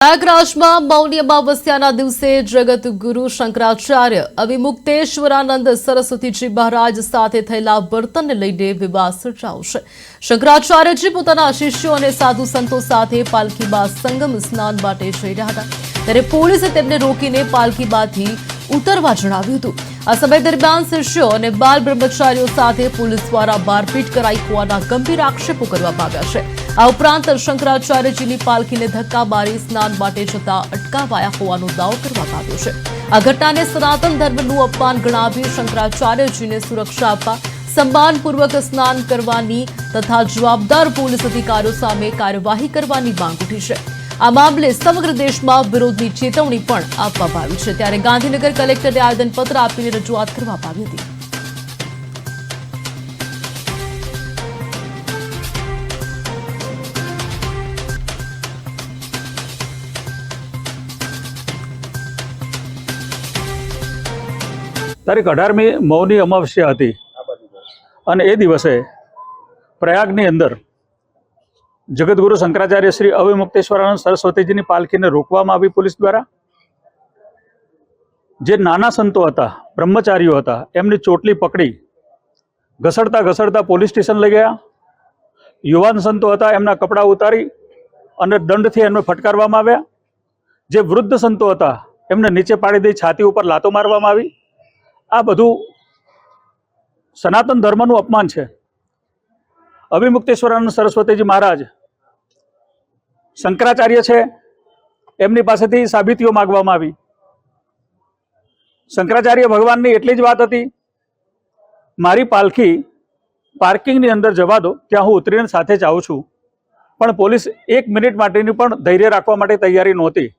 પ્રયાગરાજમાં મૌની અમાવસ્યાના દિવસે જગતગુરુ શંકરાચાર્ય અવિમુક્તેશ્વરાનંદ સરસ્વતીજી મહારાજ સાથે થયેલા વર્તનને લઈને વિવાદ સર્જાયો છે। શંકરાચાર્યજી પોતાના શિષ્યો અને સાધુ સંતો સાથે પાલખીમાં સંગમ સ્નાન માટે જઈ રહ્યા હતા, ત્યારે પોલીસે તેમને રોકીને પાલખીમાંથી ઉતરવા જણાવ્યું હતું। આ સમય દરમિયાન શિષ્યો અને બાલ બ્રહ્મચારીઓ સાથે પોલીસ દ્વારા મારપીટ કરાઈ હોવાના ગંભીર આક્ષેપો કરવામાં આવ્યા છે। આ ઉપરાંત શંકરાચાર્યજીની પાલખીને ધક્કા મારી સ્નાન માટે જતા અટકાવાયા હોવાનો દાવો કરવામાં આવ્યો છે। આ ઘટનાને સનાતન ધર્મનું અપમાન ગણાવી શંકરાચાર્યજીને સુરક્ષા આપવા સન્માનપૂર્વક સ્નાન કરવાની તથા જવાબદાર પોલીસ અધિકારીઓ સામે કાર્યવાહી કરવાની માંગ ઉઠી છે। આ મામલે સમગ્ર દેશમાં વિરોધની ચેતવણી પણ આપવામાં આવી છે, ત્યારે ગાંધીનગર કલેક્ટરે આવેદનપત્ર આપીને રજૂઆત કરવામાં આવી હતી। તારીખ 18મી મૌની અમાવસ્યા હતી અને એ દિવસે પ્રયાગની અંદર જગતગુરુ શંકરાચાર્ય શ્રી અવિમુક્તેશ્વરાનંદ સરસ્વતીજીની પાલખીને રોકવામાં આવી પોલીસ દ્વારા। જે નાના સંતો હતા, બ્રહ્મચારીઓ હતા, એમની ચોટલી પકડી ઘસડતા ઘસડતા પોલીસ સ્ટેશન લઈ ગયા। યુવાન સંતો હતા, એમના કપડાં ઉતારી અને દંડથી એમને ફટકારવામાં આવ્યા। જે વૃદ્ધ સંતો હતા એમને નીચે પાડી દઈ છાતી ઉપર લાતો મારવામાં આવી। આ બધું સનાતન ધર્મનું અપમાન છે। અવિમુક્તેશ્વરાનંદ સરસ્વતીજી મહારાજ શંકરાચાર્ય છે, એમની પાસેથી સાબિતીઓ માગવામાં આવી। શંકરાચાર્ય ભગવાનની એટલી જ વાત હતી, મારી પાલખી પાર્કિંગની અંદર જવા દો, ત્યાં હું ઉતરીને સાથે જ આવું છું। પણ પોલીસ 1 મિનિટ માટેની પણ ધૈર્ય રાખવા માટે તૈયારી નહોતી।